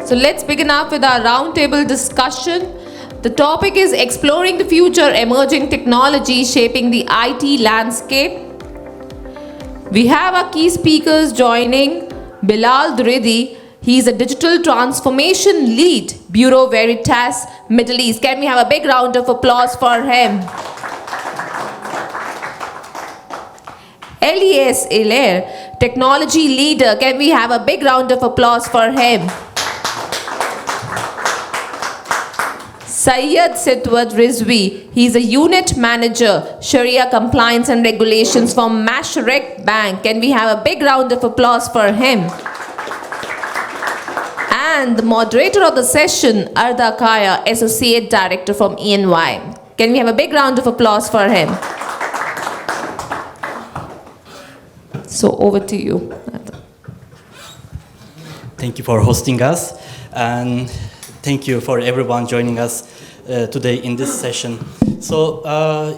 So let's begin up with our roundtable discussion. The topic is exploring the future emerging technologies shaping the IT landscape. We have our key speakers joining. Bilal Dridi, he is a digital transformation lead, Bureau Veritas, Middle East. Can we have a big round of applause for him? Elyes, Elair, technology leader. Can we have a big round of applause for him? Syed Sitwat Rizvi, he is a unit manager, Shariah compliance and regulations from Mashreq Bank. Can we have a big round of applause for him? And the moderator of the session, Arda, associate director from EY. Can we have a big round of applause for him? So over to you. Thank you for hosting us, and thank you for everyone joining us today in this session. So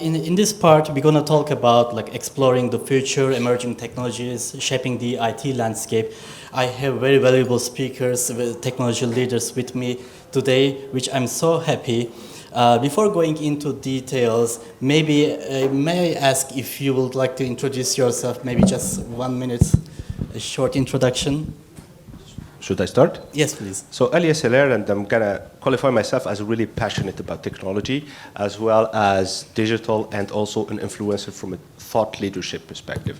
in this part, we're going to talk about exploring the future emerging technologies shaping the IT landscape. I have very valuable speakers, technology leaders with me today, which I'm so happy. Before going into details, maybe may I ask if you would like to introduce yourself, maybe just 1 minute, a short introduction. Should I start? Yes, please. So Elyes, Elair, and I'm going to qualify myself as really passionate about technology, as well as digital, and also an influencer from a thought leadership perspective.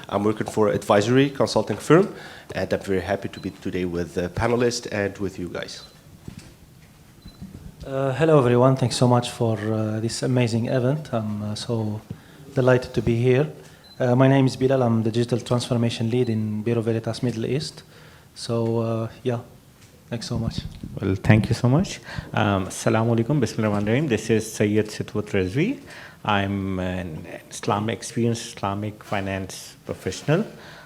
I'm working for an advisory consulting firm, and I'm very happy to be today with the panelists and with you guys. Hello, everyone. Thanks so much for this amazing event. I'm so delighted to be here. My name is Bilal. I'm the digital transformation lead in Bureau Veritas Middle East. So, yeah, thanks so much. Well, thank you so much. Assalamu alaikum, bismillahirrahmanirrahim. This is Syed Sitwat Rizvi. I'm an experienced Islamic finance professional.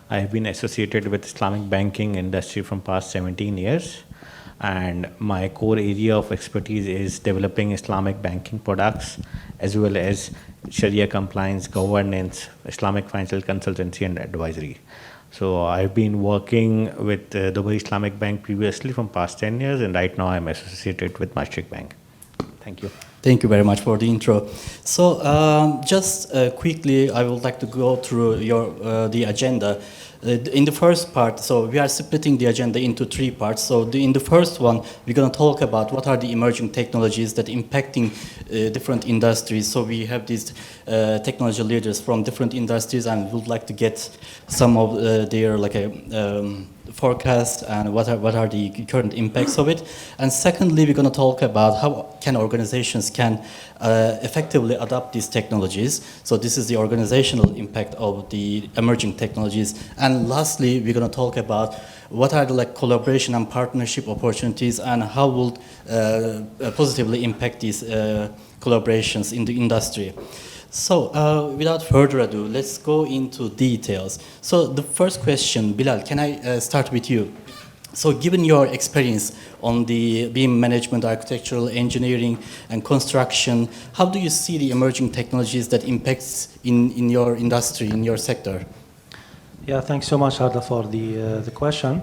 I have been associated with Islamic banking industry from past 17 years. And my core area of expertise is developing Islamic banking products, as well as Sharia compliance, governance, Islamic financial consultancy, and advisory. So I've been working with Dubai Islamic Bank previously from past 10 years, and right now I'm associated with Mashreq Bank. Thank you. Thank you very much for the intro. So just quickly, I would like to go through the agenda. In the first part, so we are splitting the agenda into 3 parts. So in the first one, we're going to talk about what are the emerging technologies that impacting different industries. So we have these technology leaders from different industries, and we would like to get some of their forecast and what are the current impacts of it. And secondly, we're going to talk about how can organizations effectively adopt these technologies. So this is the organizational impact of the emerging technologies. And lastly, we're going to talk about what are the collaboration and partnership opportunities, and how will positively impact these collaborations in the industry. So without further ado, let's go into details. So the first question, Bilal, can I start with you? So given your experience on the BIM management, architectural engineering, and construction, how do you see the emerging technologies that impacts in your industry, in your sector? Yeah, thanks so much, Arda, for the question.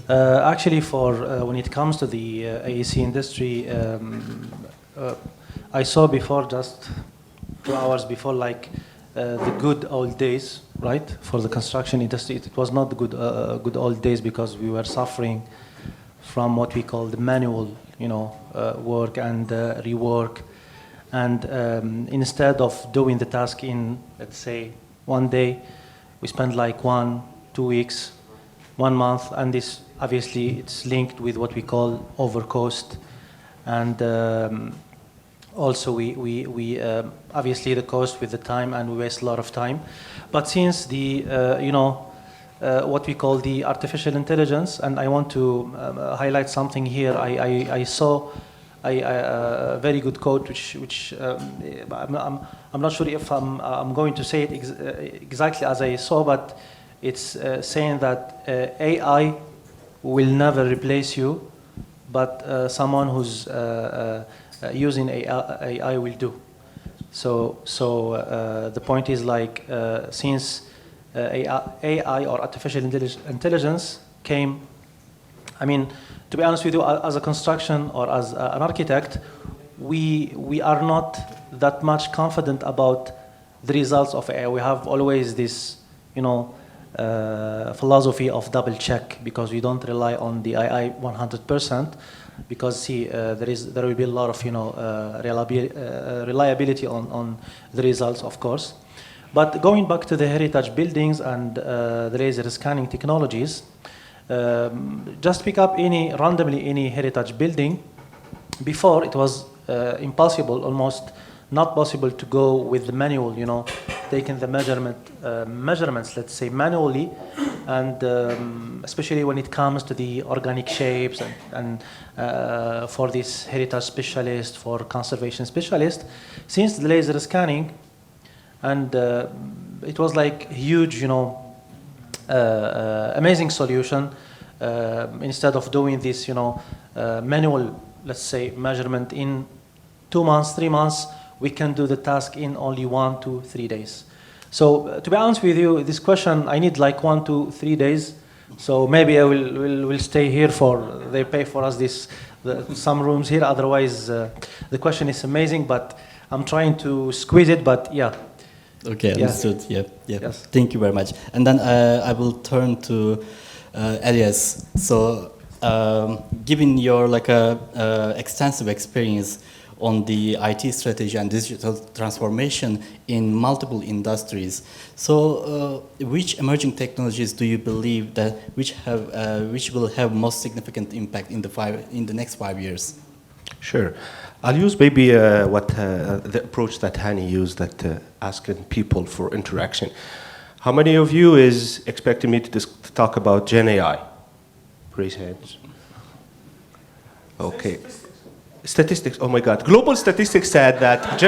Actually, when it comes to the AEC industry, I saw before, just 2 hours before, the good old days, right, for the construction industry. It was not the good old days, because we were suffering from what we call the manual, work and rework. And instead of doing the task in, let's say, 1 day, we spent 1, 2 weeks, 1 month, and this obviously it's linked with what we call overcost, and also we obviously the cost with the time, and we waste a lot of time. But since the what we call the artificial intelligence, and I want to highlight something here. I saw a very good quote, which I'm not sure if I'm going to say it exactly as I saw, but it's saying that AI will never replace you, but someone who's using AI will do. So the point is since AI or artificial intelligence came, to to be honest with you, as a construction or as an architect, we are not that much confident about the results of AI. We have always this, philosophy of double check, because we don't rely on the AI 100%, because there will be a lot of reliability on the results, of course. But going back to the heritage buildings and the laser scanning technologies, just pick up randomly any heritage building. Before, it was impossible, almost not possible, to go with the manual, taking the measurements, let's say, manually, and especially when it comes to the organic shapes and for this heritage specialist, for conservation specialist, since the laser scanning, and it was like huge, amazing solution. Instead of doing this, manual, let's say, measurement in 2 months, 3 months, we can do the task in only 1 to 3 days. So to be honest with you, this question, I need like 1 to 3 days. So maybe I will stay here they pay for us some rooms here. Otherwise, the question is amazing, but I'm trying to squeeze it, but yeah. Okay, understood. Yeah. Yes. Thank you very much. And then I will turn to Elyes. So, given your extensive experience on the IT strategy and digital transformation in multiple industries, so which emerging technologies do you believe that which will have most significant impact in the next 5 years? Sure. I'll use maybe the approach that Hani used, that asking people for interaction. How many of you is expecting me to talk about Gen AI? Raise hands. Okay. Statistics, oh my God. Global statistics said that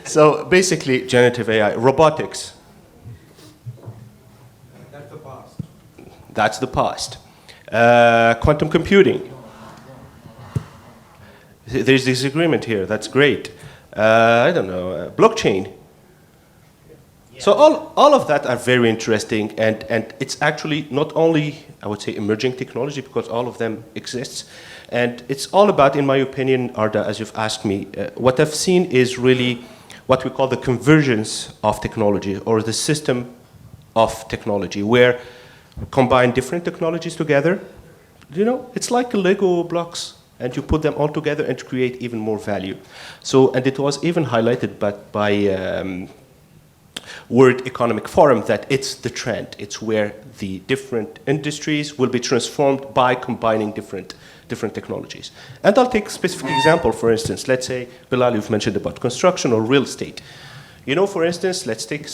so basically, generative AI, robotics. That's the past. That's the past. Quantum computing. There's disagreement here. That's great. I don't know. Blockchain. So all of that are very interesting, and it's actually not only, I would say, emerging technology, because all of them exists, and it's all about, in my opinion, Arda, as you've asked me, what I've seen is really what we call the convergence of technology, or the system of technology, where combine different technologies together. It's like Lego blocks, and you put them all together and create even more value. So, and it was even highlighted by World Economic Forum that it's the trend. It's where the different industries will be transformed by combining different technologies. And I'll take a specific example. For instance, let's say, Bilal, you've mentioned about construction or real estate. For instance, let's take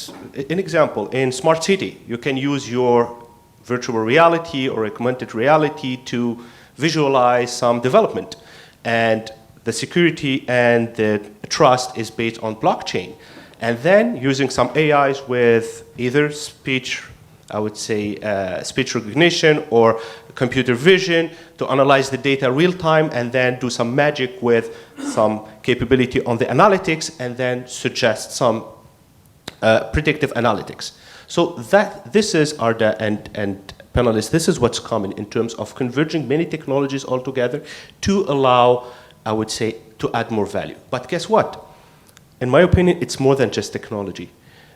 an example. In smart city, you can use your virtual reality or augmented reality to visualize some development. And the security and the trust is based on blockchain. And then using some AIs with either speech, I would say speech recognition or computer vision to analyze the data real time, and then do some magic with some capability on the analytics, and then suggest some predictive analytics. So this is Arda and panelists, this is what's common in terms of converging many technologies all together to allow, I would say, to add more value. But guess what? In my opinion, it's more than just technology.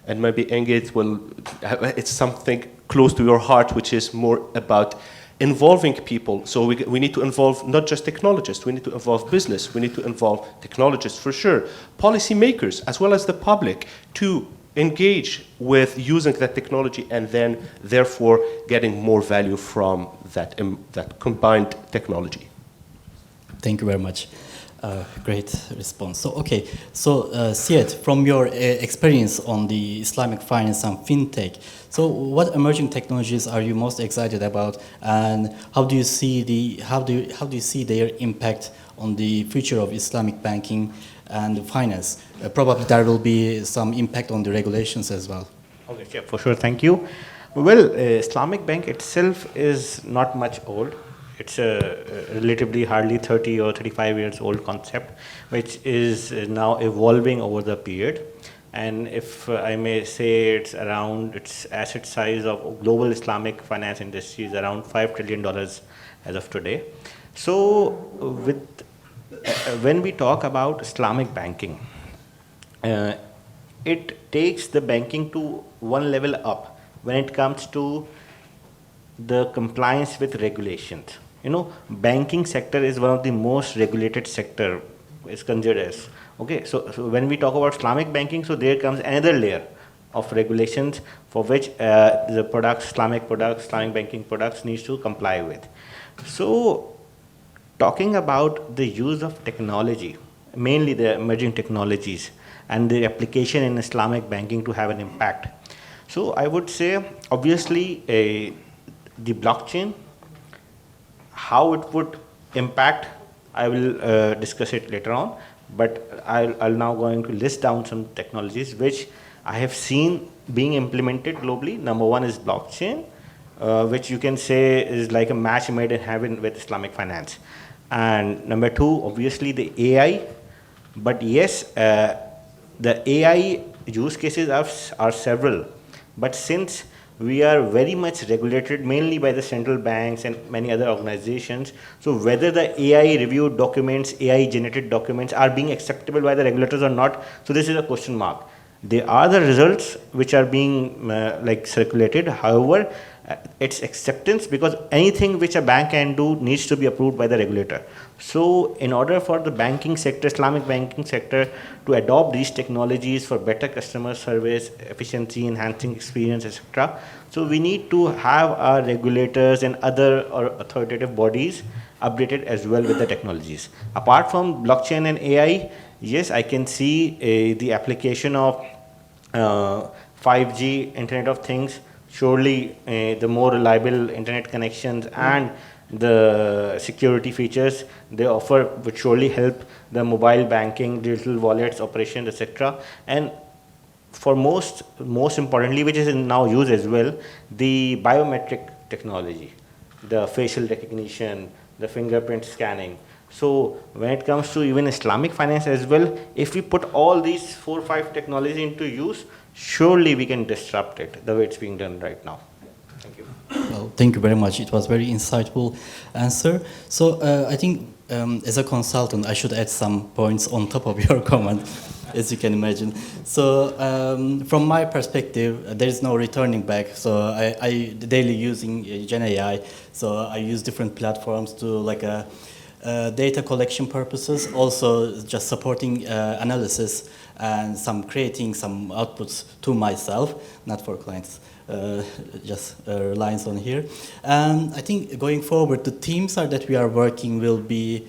And maybe Engage it's something close to your heart, which is more about involving people. So we need to involve not just technologists, we need to involve business, we need to involve technologists for sure, policymakers, as well as the public, to engage with using that technology, and then therefore getting more value from that combined technology. Thank you very much. Great response. So Syed, from your experience on the Islamic finance and fintech, so what emerging technologies are you most excited about, and how do you see their impact on the future of Islamic banking and finance? Probably there will be some impact on the regulations as well. Okay, yeah, for sure. Thank you. Well, Islamic bank itself is not much old. It's a relatively hardly 30 or 35 years old concept, which is now evolving over the period. And if I may say, its asset size of global Islamic finance industry is around $5 trillion as of today. So when we talk about Islamic banking, it takes the banking to one level up when it comes to the compliance with regulations. Banking sector is one of the most regulated sector, is considered as. Okay, so when we talk about Islamic banking, so there comes another layer of regulations for which the Islamic banking products needs to comply with. So talking about the use of technology, mainly the emerging technologies and the application in Islamic banking to have an impact. So I would say, obviously, the blockchain, how it would impact, I will discuss it later on, but I'll now going to list down some technologies which I have seen being implemented globally. Number one is blockchain, which you can say is like a match made in heaven with Islamic finance. And number two, obviously the AI, but yes, the AI use cases are several, but since we are very much regulated mainly by the central banks and many other organizations, so whether the AI reviewed documents, AI generated documents are being acceptable by the regulators or not, so this is a question mark. They are the results which are being circulated. However, its acceptance, because anything which a bank can do needs to be approved by the regulator. So in order for the banking sector, Islamic banking sector, to adopt these technologies for better customer service, efficiency, enhancing experience, etc., so we need to have our regulators and other authoritative bodies updated as well with the technologies. Apart from blockchain and AI, yes, I can see the application of 5G, Internet of Things. Surely the more reliable internet connections and the security features they offer would surely help the mobile banking, digital wallets, operations, etc. And for most importantly, which is in now use as well, the biometric technology, the facial recognition, the fingerprint scanning. So when it comes to even Islamic finance as well, if we put all these 4 or 5 technologies into use, surely we can disrupt it the way it's being done right now. Thank you. Well, thank you very much. It was very insightful answer. So I think as a consultant, I should add some points on top of your comment, as you can imagine. So from my perspective, there is no returning back. So I daily using Gen AI. So I use different platforms to data collection purposes, also just supporting analysis and creating some outputs to myself, not for clients, just lines on here. And I think going forward, the teams that we are working will be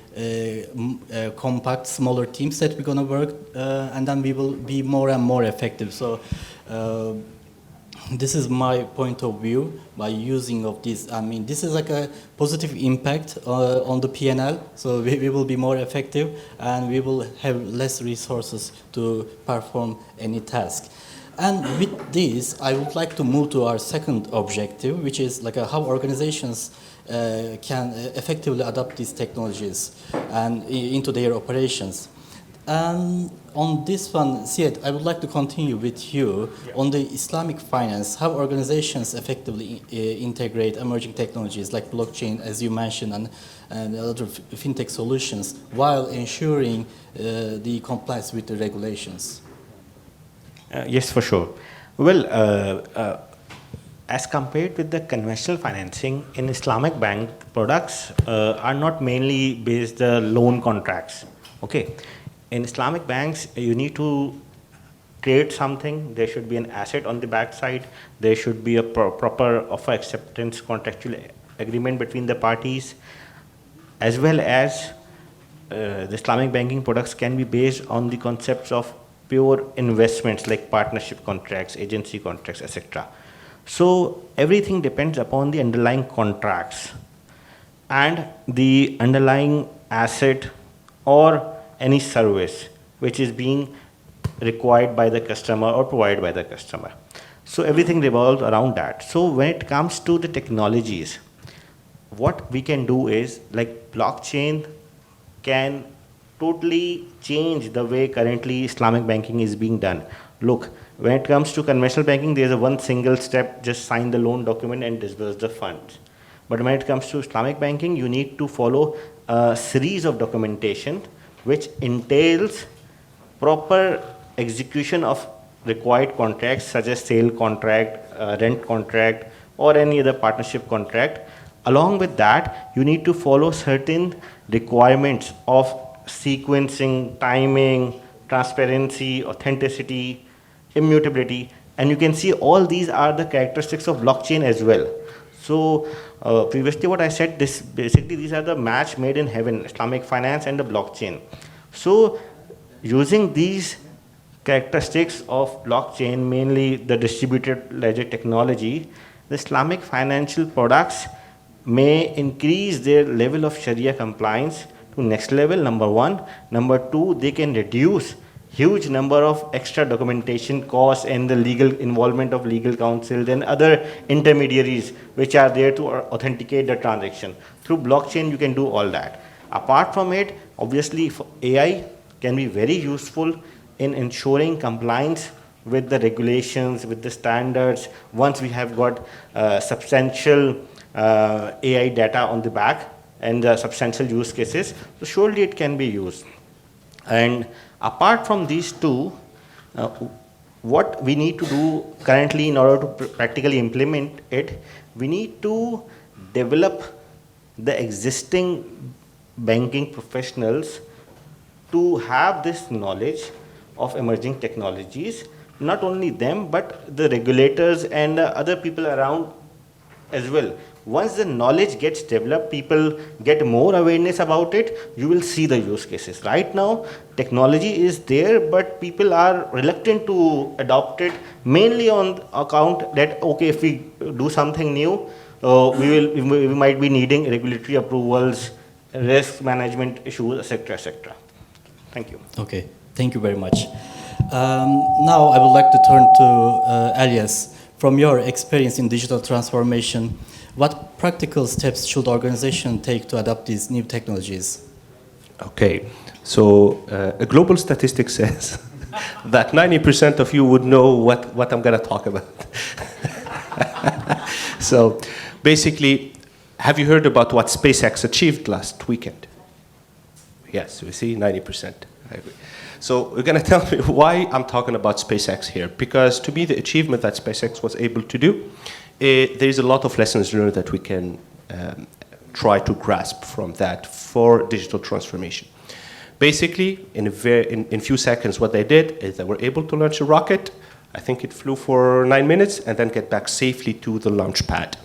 compact, smaller teams that we're going to work, and then we will be more and more effective. So this is my point of view by using of this. I mean, this is like a positive impact on the P&L. So we will be more effective and we will have less resources to perform any task. And with this, I would like to move to our second objective, which is how organizations can effectively adopt these technologies and into their operations. And on this one, Syed, I would like to continue with you on the Islamic finance, how organizations effectively integrate emerging technologies like blockchain, as you mentioned, and other fintech solutions, while ensuring the compliance with the regulations. Yes, for sure. Well, as compared with the conventional financing, in Islamic bank, products are not mainly based on loan contracts. Okay. In Islamic banks, you need to create something. There should be an asset on the backside. There should be a proper offer acceptance contractual agreement between the parties, as well as the Islamic banking products can be based on the concepts of pure investments like partnership contracts, agency contracts, etc. So everything depends upon the underlying contracts and the underlying asset or any service which is being required by the customer or provided by the customer. So everything revolves around that. So when it comes to the technologies, what we can do is blockchain can totally change the way currently Islamic banking is being done. look, when it comes to conventional banking, there's a one single step, just sign the loan document and disburse the funds. But when it comes to Islamic banking, you need to follow a series of documentation which entails proper execution of required contracts such as sale contract, rent contract, or any other partnership contract. Along with that, you need to follow certain requirements of sequencing, timing, transparency, authenticity, immutability, and you can see all these are the characteristics of blockchain as well. So previously what I said, this basically these are the match made in heaven, Islamic finance and the blockchain. So using these characteristics of blockchain, mainly the distributed ledger technology, the Islamic financial products may increase their level of Sharia compliance to next level, number one. Number two, they can reduce huge number of extra documentation costs and the legal involvement of legal counsel and other intermediaries which are there to authenticate the transaction. Through blockchain, you can do all that. Apart from it, obviously AI can be very useful in ensuring compliance with the regulations, with the standards. Once we have got substantial AI data on the back and substantial use cases, so surely it can be used. And apart from these two, what we need to do currently in order to practically implement it, we need to develop the existing banking professionals to have this knowledge of emerging technologies. Not only them, but the regulators and other people around as well. Once the knowledge gets developed, people get more awareness about it, you will see the use cases. Right now, technology is there, but people are reluctant to adopt it, mainly on account that, okay, if we do something new, we might be needing regulatory approvals, risk management issues, etc., etc. Thank you. Okay, thank you very much. Now I would like to turn to Elyes. From your experience in digital transformation, what practical steps should organizations take to adopt these new technologies? Okay, so a global statistic says that 90% of you would know what I'm going to talk about. So basically, have you heard about what SpaceX achieved last weekend? Yes, we see 90%. I agree. So we're going to tell me why I'm talking about SpaceX here, because to me the achievement that SpaceX was able to do, there's a lot of lessons learned that we can try to grasp from that for digital transformation. Basically, in few seconds, what they did is they were able to launch a rocket. I think it flew for 9 minutes and then get back safely to the launch pad.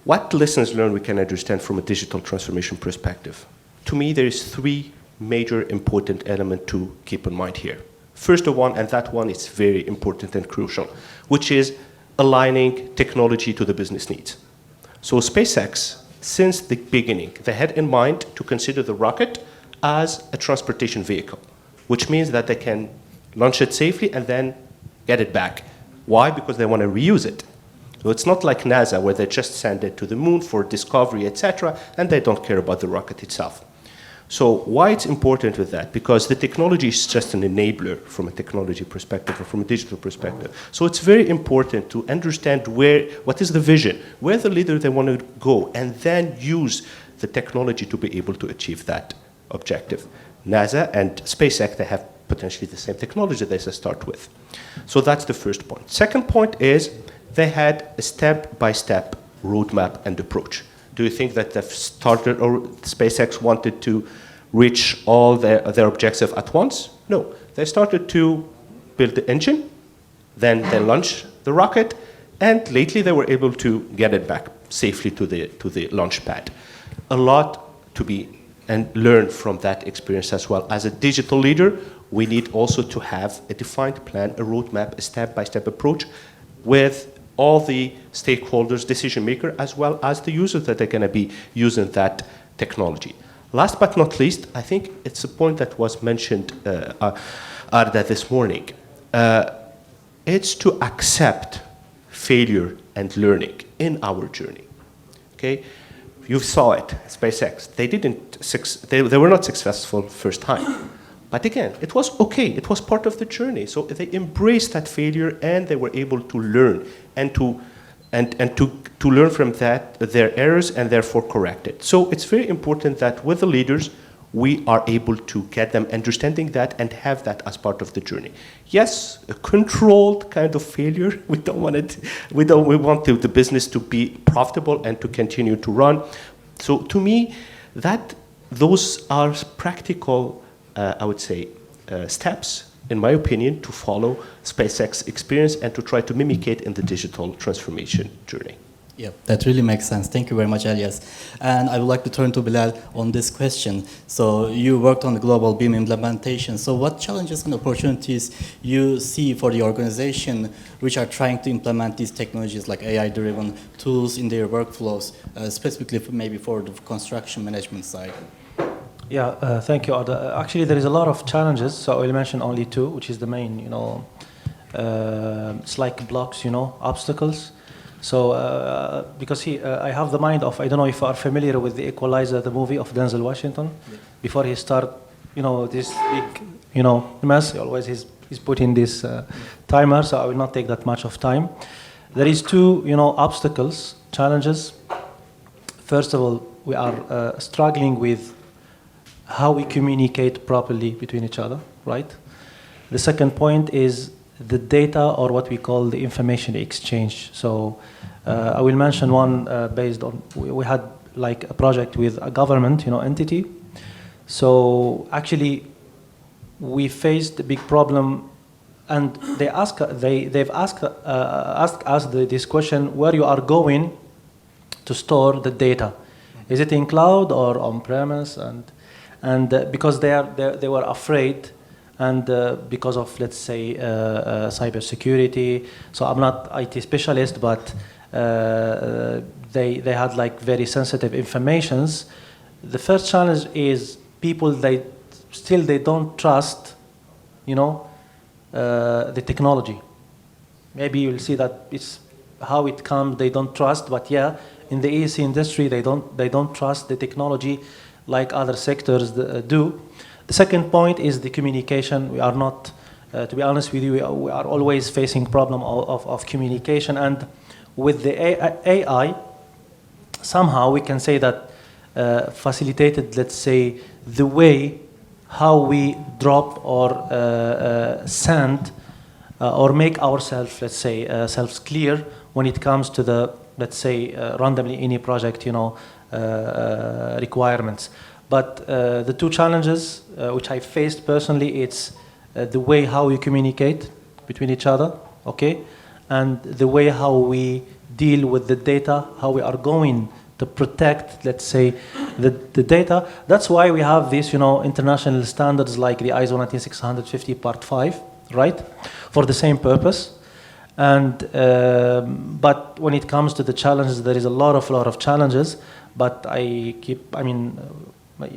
What lessons learned we can understand from a digital transformation perspective? To me, there is three major important elements to keep in mind here. First of all, and that one is very important and crucial, which is aligning technology to the business needs. So SpaceX, since the beginning, they had in mind to consider the rocket as a transportation vehicle, which means that they can launch it safely and then get it back. Why? Because they want to reuse it. So it's not like NASA, where they just send it to the moon for discovery, etc., and they don't care about the rocket itself. So why it's important with that? Because the technology is just an enabler from a technology perspective or from a digital perspective. So it's very important to understand what is the vision, where the leader they want to go, and then use the technology to be able to achieve that objective. NASA and SpaceX, they have potentially the same technology they start with. So that's the first point. Second point is they had a step-by-step roadmap and approach. Do you think that they've started, or SpaceX wanted to reach all their objectives at once? No. They started to build the engine, then they launched the rocket, and lately they were able to get it back safely to the launch pad. A lot to be and learn from that experience as well. As a digital leader, we need also to have a defined plan, a roadmap, a step-by-step approach with all the stakeholders, decision maker, as well as the users that are going to be using that technology. Last but not least, I think it's a point that was mentioned, Arda, this morning. It's to accept failure and learning in our journey. Okay, you saw it, SpaceX. They were not successful first time, But again, it was okay. It was part of the journey. So they embraced that failure, and they were able to learn and to learn from that, their errors, and therefore correct it. So it's very important that with the leaders, we are able to get them understanding that and have that as part of the journey. Yes, a controlled kind of failure. We don't want it. We want the business to be profitable and to continue to run. So to me, those are practical, I would say, steps, in my opinion, to follow SpaceX experience and to try to mimic it in the digital transformation journey. Yeah, that really makes sense. Thank you very much, Elyes. And I would like to turn to Bilal on this question. So you worked on the global BIM implementation. So what challenges and opportunities you see for the organization which are trying to implement these technologies like AI-driven tools in their workflows, specifically maybe for the construction management side? Yeah, thank you, Arda. Actually, there is a lot of challenges. So I'll mention only two, which is the main, it's like blocks, obstacles. So, because I have the mind of, I don't know if you are familiar with the Equalizer, the movie of Denzel Washington. Yeah. Before he start, this big, mess, always he's putting this timer, so I will not take that much of time. There is two, obstacles, challenges. First of all, we are struggling with how we communicate properly between each other, right? The second point is the data, or what we call the information exchange. So I will mention one based on, we had like a project with a government entity. So actually we faced a big problem, and they've asked us this question: where you are going to store the data? Is it in cloud or on premise? And because they were afraid, and because of, let's say, cybersecurity. So I'm not IT specialist, but they had like very sensitive informations. The first challenge is people, they don't trust, the technology. Maybe you'll see that it's how it comes, they don't trust, but yeah, in the AEC industry, they don't trust the technology like other sectors do. The second point is the communication. We are not, to be honest with you, we are always facing problem of communication. And with the AI, somehow we can say that facilitated, let's say, the way how we drop or send or make ourselves, let's say, selves clear when it comes to the, let's say, randomly any project, requirements. But the two challenges which I faced personally, it's the way how we communicate between each other, okay, and the way how we deal with the data, how we are going to protect, let's say, the data. That's why we have these, international standards like the ISO 19650 Part 5, right, for the same purpose. And but when it comes to the challenges, there is a lot of challenges. But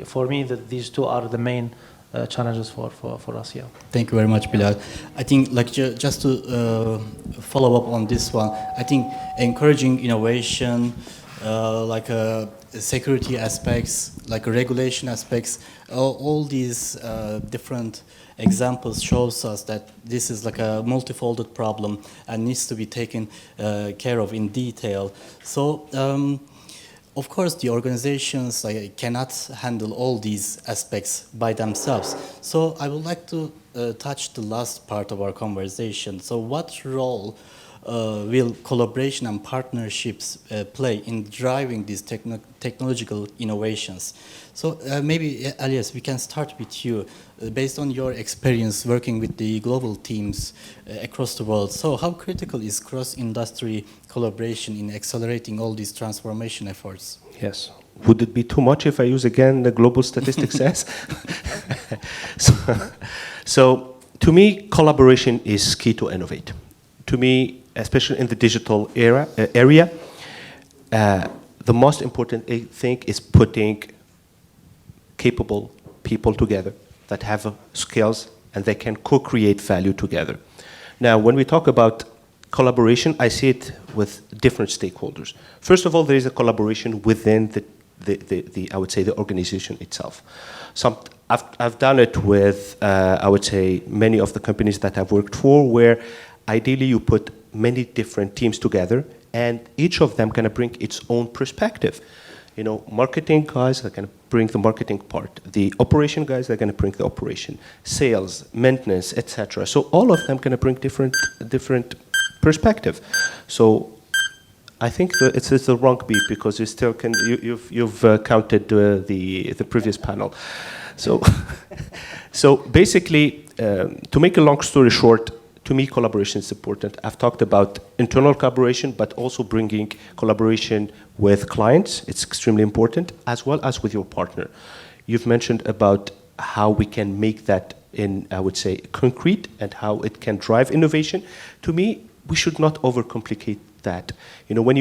for me, these two are the main challenges for us. Yeah. Thank you very much, Bilal. I think, like, just to follow up on this one, I think encouraging innovation, security aspects, like regulation aspects, all these different examples shows us that this is like a multifolded problem and needs to be taken care of in detail. So, of course, the organizations cannot handle all these aspects by themselves. So I would like to touch the last part of our conversation. So what role will collaboration and partnerships play in driving these technological innovations? So maybe, Elyes, we can start with you. Based on your experience working with the global teams across the world, so how critical is cross-industry collaboration in accelerating all these transformation efforts? Yes. Would it be too much if I use again the global statistics as? So to me, collaboration is key to innovate. To me, especially in the digital area, the most important thing is putting capable people together that have skills and they can co-create value together. Now, when we talk about collaboration, I see it with different stakeholders. First of all, there is a collaboration within the I would say, the organization itself. I've done it with, I would say, many of the companies that I've worked for, where ideally you put many different teams together, and each of them kind of bring its own perspective. You know, marketing guys are going to bring the marketing part. The operation guys are going to bring the operation, sales, maintenance, etc. So all of them going to bring different perspective. So I think it's the wrong beat, because you still can. You've counted the previous panel. So so basically, to make a long story short, to me, collaboration is important. I've talked about internal collaboration, but also bringing collaboration with clients. It's extremely important, as well as with your partner. You've mentioned about how we can make that in, I would say, concrete, and how it can drive innovation. To me, we should not overcomplicate that. You know, when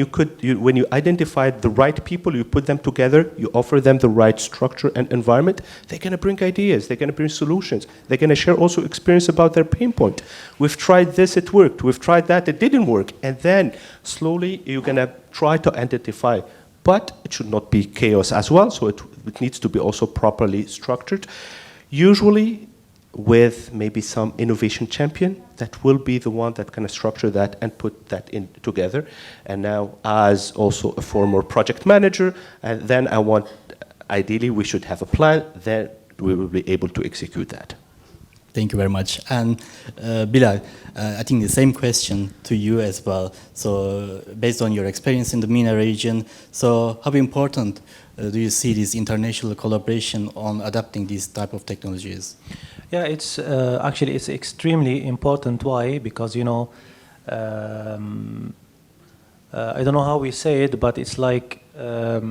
you identify the right people, you put them together, you offer them the right structure and environment, they're going to bring ideas, they're going to bring solutions, they're going to share also experience about their pain point. We've tried this, it worked. We've tried that, it didn't work. And then slowly you're going to try to identify. But it should not be chaos as well, so it needs to be also properly structured. Usually with maybe some innovation champion that will be the one that kind of structure that and put that in together. And now, as also a former project manager, and then I want, ideally we should have a plan, then we will be able to execute that. Thank you very much. And Bilal, I think the same question to you as well. So based on your experience in the MENA region, so how important do you see this international collaboration on adapting these type of technologies? Yeah, it's actually it's extremely important. Why? Because I don't know how we say it, but it's like there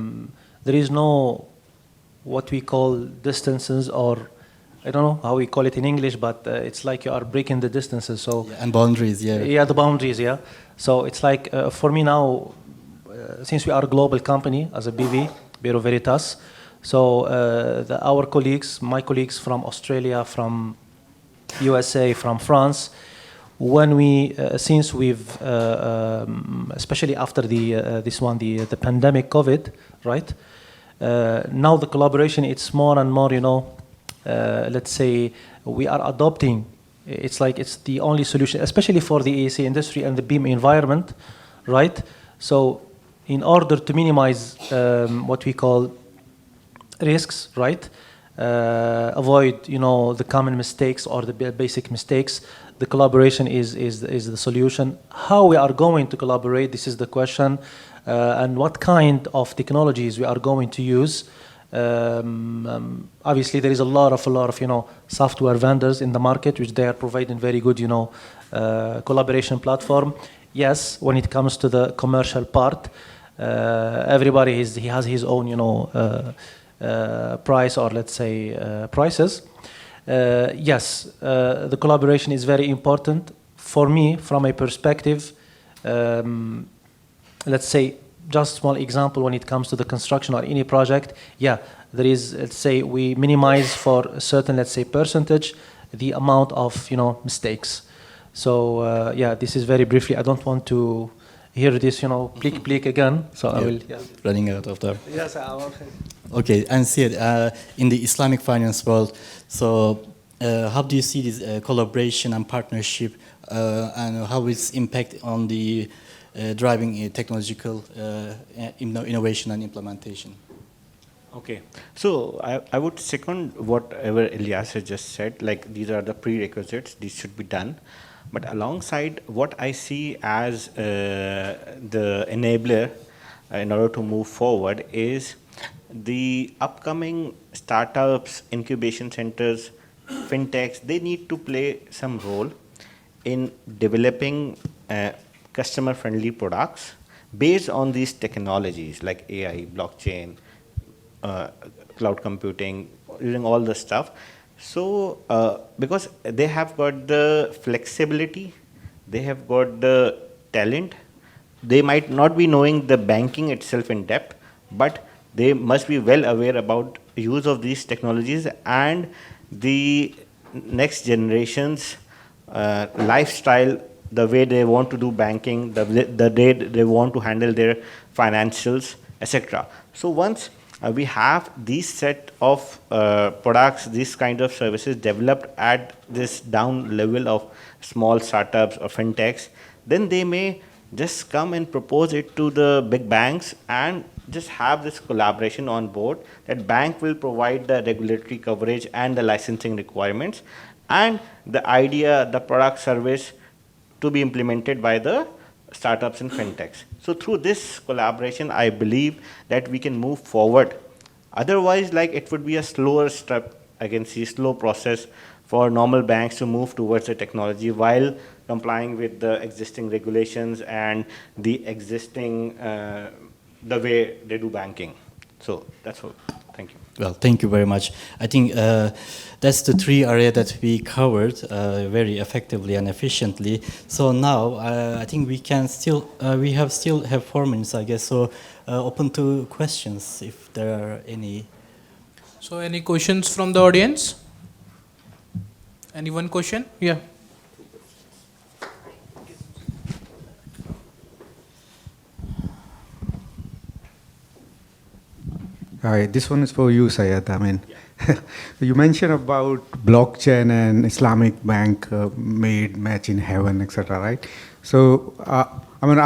is no what we call distances, or I don't know how we call it in English, but it's like you are breaking the distances. So yeah, and boundaries, yeah. Yeah, the boundaries, yeah. So it's like for me now, since we are a global company as a BV, Bureau Veritas. So our colleagues, my colleagues from Australia, from USA, from France, when we, since we've, especially after the pandemic COVID, right? Now the collaboration, it's more and more, let's say we are adopting. It's like it's the only solution, especially for the AEC industry and the BIM environment, right? So in order to minimize what we call risks, right? Avoid, the common mistakes or the basic mistakes. The collaboration is the solution. How we are going to collaborate? This is the question, and what kind of technologies we are going to use. Obviously, there is a lot of software vendors in the market which they are providing very good collaboration platform. Yes, when it comes to the commercial part, everybody has his own price, or let's say prices. Yes, the collaboration is very important for me from a perspective. Let's say just small example when it comes to the construction or any project. Yeah, there is, let's say we minimize for a certain, let's say, percentage the amount of mistakes. So yeah, this is very briefly. I don't want to hear this pleek again. So I will. Yeah. Running out of time. Yes, I will. Okay, and Syed, in the Islamic finance world, so how do you see this collaboration and partnership, and how its impact on the driving technological innovation and implementation? Okay, so I would second whatever Elyes has just said. Like, these are the prerequisites; these should be done. But alongside, what I see as the enabler in order to move forward is the upcoming startups, incubation centers, fintechs. They need to play some role in developing customer-friendly products based on these technologies like AI, blockchain, cloud computing, using all the stuff. So, because they have got the flexibility, they have got the talent, they might not be knowing the banking itself in depth, but they must be well aware about use of these technologies and the next generation's lifestyle, the way they want to do banking, the way they want to handle their financials, etc. So once we have these set of products, these kind of services developed at this down level of small startups or fintechs, then they may just come and propose it to the big banks and just have this collaboration on board, that bank will provide the regulatory coverage and the licensing requirements, and the idea, the product service to be implemented by the startups and fintechs. So through this collaboration, I believe that we can move forward. Otherwise, like, it would be a slower step, I can see slow process for normal banks to move towards the technology while complying with the existing regulations and the existing, the way they do banking. So that's all. Thank you. Well, thank you very much. I think that's the three areas that we covered very effectively and efficiently. So now I think we can still, still have 4 minutes, I guess. So open to questions if there are any. So any questions from the audience? Any one question? Yeah. Hi, this one is for you, Syed. I mean, you mentioned about blockchain and Islamic bank made match in heaven, etc. Right? So, I mean,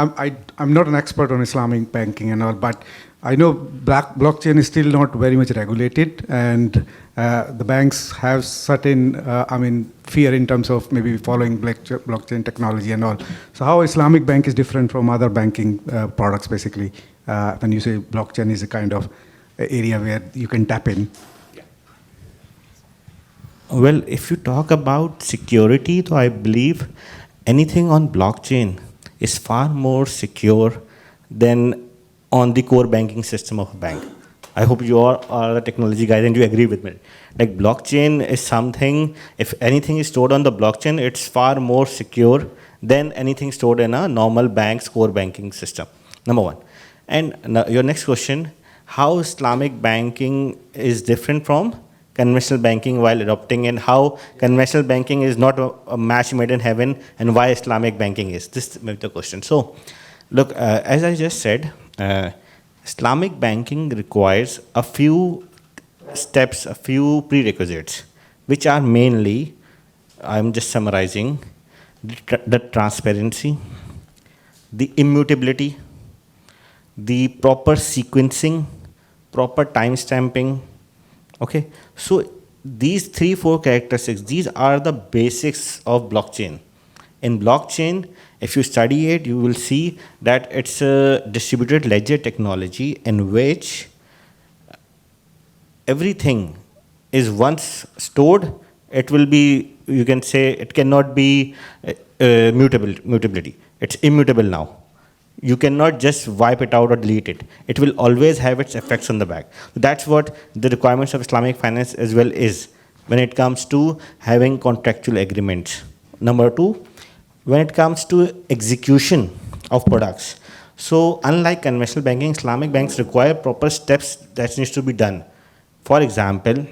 I'm not an expert on Islamic banking and all, but I know blockchain is still not very much regulated, and the banks have certain, I mean, fear in terms of maybe following blockchain technology and all. So, how Islamic bank is different from other banking products, basically, when you say blockchain is a kind of area where you can tap in? Well, if you talk about security, so I believe anything on blockchain is far more secure than on the core banking system of a bank. I hope you all are the technology guys and you agree with me. Like, blockchain is something, if anything is stored on the blockchain, it's far more secure than anything stored in a normal bank's core banking system. Number one. And your next question, how Islamic banking is different from conventional banking while adopting, and how conventional banking is not a match made in heaven, and why Islamic banking is. This may be the question. So, look, as I just said, Islamic banking requires a few steps, a few prerequisites, which are mainly, I'm just summarizing, the transparency, the immutability, the proper sequencing, proper time stamping. Okay, so these 3-4 characteristics, these are the basics of blockchain. In blockchain, if you study it, you will see that it's a distributed ledger technology in which everything is once stored, it will be, you can say, it cannot be mutability. It's immutable now. You cannot just wipe it out or delete it. It will always have its effects on the back. That's what the requirements of Islamic finance as well is when it comes to having contractual agreements. Number two, when it comes to execution of products. So unlike conventional banking, Islamic banks require proper steps that needs to be done. For example,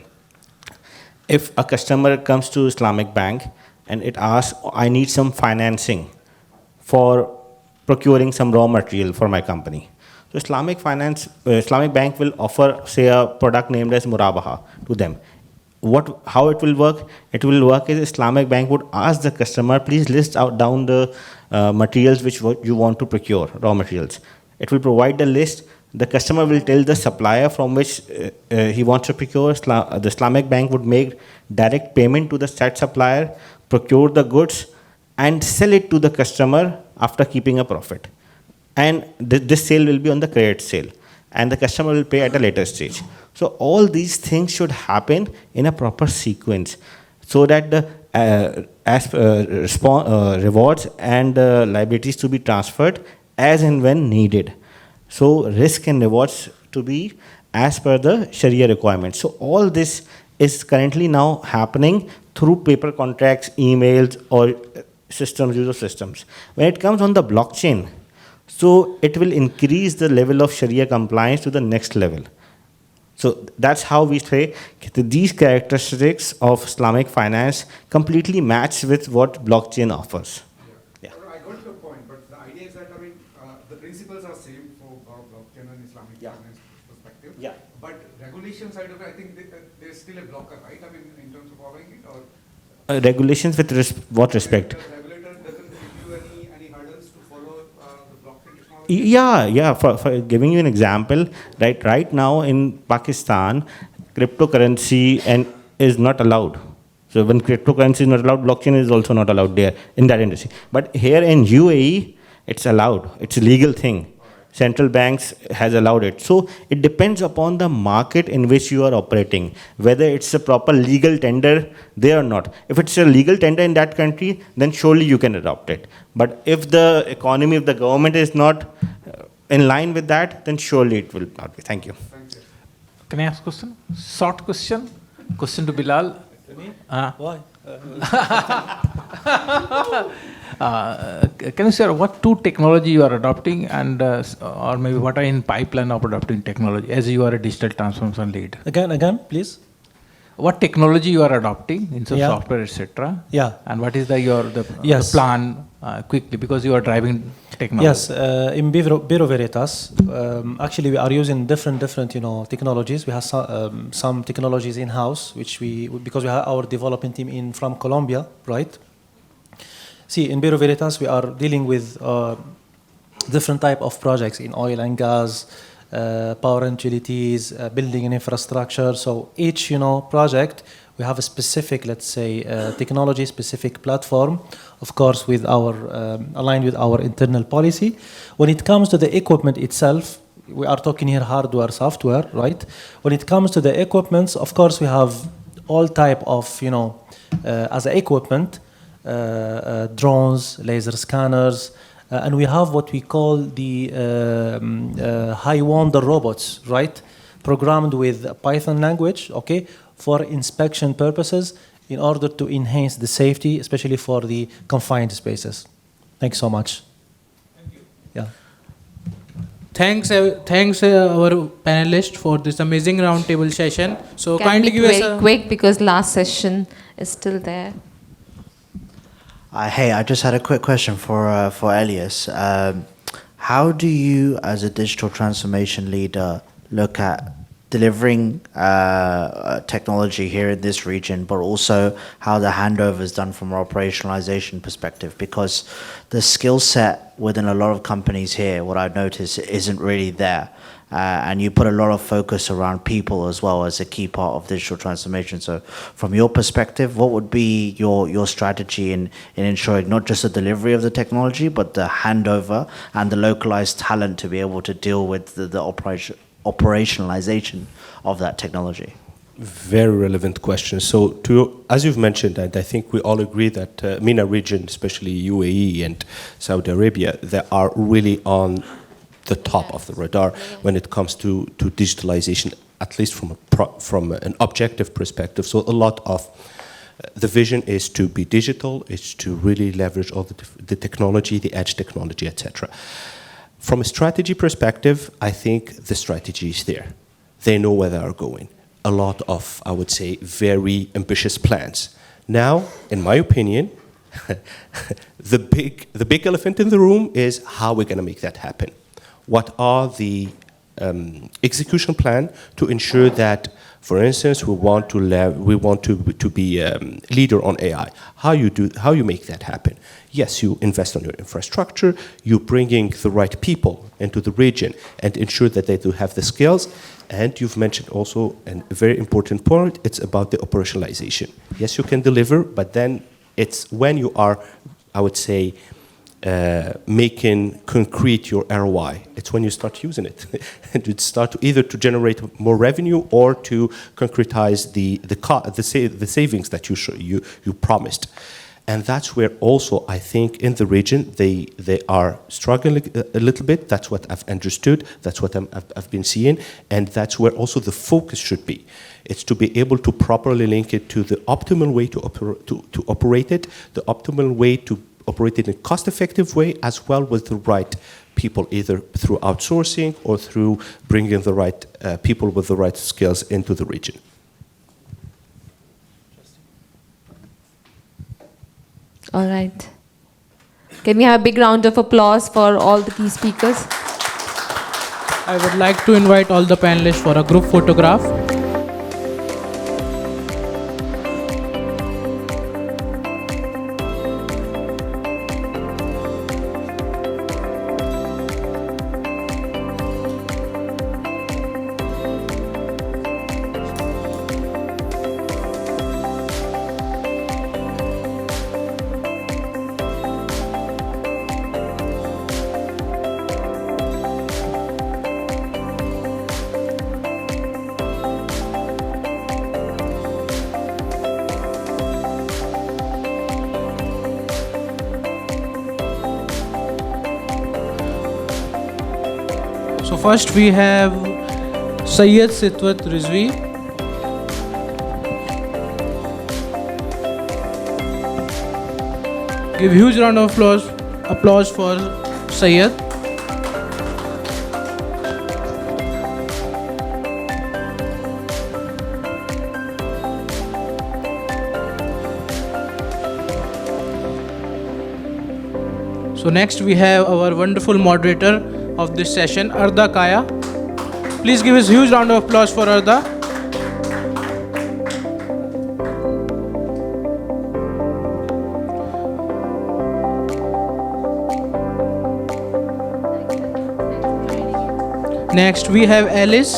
if a customer comes to Islamic bank and it asks, I need some financing for procuring some raw material for my company. So Islamic bank will offer, say, a product named as Murabaha to them. How it will work? It will work is Islamic bank would ask the customer, please list out down the materials which you want to procure, raw materials. It will provide the list. The customer will tell the supplier from which he wants to procure. The Islamic bank would make direct payment to the said supplier, procure the goods, and sell it to the customer after keeping a profit. And this sale will be on the credit sale, and the customer will pay at a later stage. So all these things should happen in a proper sequence so that the rewards and liabilities to be transferred as and when needed. So risk and rewards to be as per the Shariah requirements. So all this is currently now happening through paper contracts, emails, or systems, user systems. When it comes on the blockchain, so it will increase the level of Sharia compliance to the next level. So that's how we say these characteristics of Islamic finance completely match with what blockchain offers. Yeah. I got your point, but the idea is that, I mean, the principles are same for blockchain and Islamic finance perspective. Yeah. But still a blocker, right? I mean, in terms of following it, or Regulations with what respect? the regulator doesn't give you any hurdles to follow the blockchain technology? Yeah. For giving you an example, right now in Pakistan, cryptocurrency is not allowed. So when cryptocurrency is not allowed, blockchain is also not allowed there in that industry. But here in UAE, it's allowed. It's a legal thing. Central banks has allowed it. So it depends upon the market in which you are operating, whether it's a proper legal tender there or not. If it's a legal tender in that country, then surely you can adopt it. But if the economy, if the government is not in line with that, then surely it will not be. Thank you. Can I ask a question? Short question. Question to Bilal. Why? Can you share what two technology you are adopting, and or maybe what are in pipeline of adopting technology as you are a digital transformation lead? Again, please. What technology you are adopting in some Yeah. software, etc. Yeah. And what is the Yes. plan quickly, because you are driving technology? Yes, in Bureau Veritas, actually we are using different technologies. We have some technologies in house, because we have our development team from Colombia, right? See, in Bureau Veritas, we are dealing with different type of projects in oil and gas, power and utilities, building and infrastructure. So each project, we have a specific, let's say, technology specific platform, of course, with our aligned with our internal policy. When it comes to the equipment itself, we are talking here hardware, software, right? When it comes to the equipments, of course, we have all type of as a equipment. Drones, laser scanners, and we have what we call the high wonder robots, right? Programmed with Python language, okay, for inspection purposes in order to enhance the safety, especially for the confined spaces. Thanks so much. Thank you. Yeah. Thanks, our panelists for this amazing roundtable session. So Can kindly be give us very quick because last session is still there. Hey, I just had a quick question for Elyes. How do you, as a digital transformation leader, look at delivering technology here in this region, but also how the handover is done from an operationalization perspective? Because the skill set within a lot of companies here, what I've noticed, isn't really there. And you put a lot of focus around people as well as a key part of digital transformation. So from your perspective, what would be your strategy in ensuring not just the delivery of the technology, but the handover and the localized talent to be able to deal with the operationalization of that technology? Very relevant question. So, as you've mentioned, and I think we all agree that MENA region, especially UAE and Saudi Arabia, they are really on the top of the radar when it comes to digitalization, at least from an objective perspective. So a lot of the vision is to be digital, is to really leverage all the technology, the edge technology, etc. From a strategy perspective, I think the strategy is there. They know where they are going. A lot of, I would say, very ambitious plans. Now, in my opinion, the big elephant in the room is how we're going to make that happen. What are the execution plan to ensure that, for instance, we want to be leader on AI? How you make that happen? Yes, you invest on your infrastructure. You bringing the right people into the region and ensure that they do have the skills. And you've mentioned also a very important point. It's about the operationalization. Yes, you can deliver, but then it's when you are, I would say, making concrete your ROI. It's when you start using it. And you start either to generate more revenue or to concretize the savings that you promised. And that's where also, I think, in the region, they are struggling a little bit. That's what I've understood. That's what I've been seeing. And that's where also the focus should be. It's to be able to properly link it to the optimal way to operate it, the optimal way to operate it in a cost-effective way, as well with the right people, either through outsourcing or through bringing the right people with the right skills into the region. All right. Can we have a big round of applause for all the key speakers? I would like to invite all the panelists for a group photograph. So first we have Syed, Sitwat, Rizvi. Give huge round of applause for Syed. So next we have our wonderful moderator of this session, Arda Kaya. Please give us a huge round of applause for Arda. Next we have Elyes.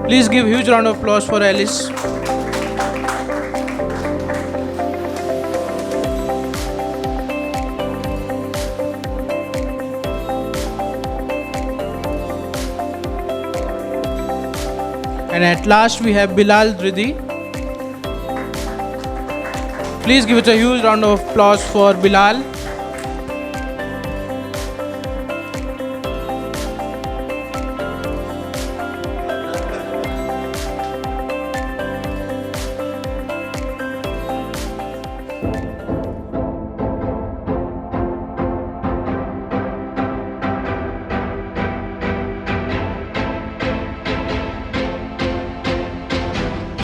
Please give huge round of applause for Elyes. And at last we have Bilal Dridi. Please give it a huge round of applause for Bilal.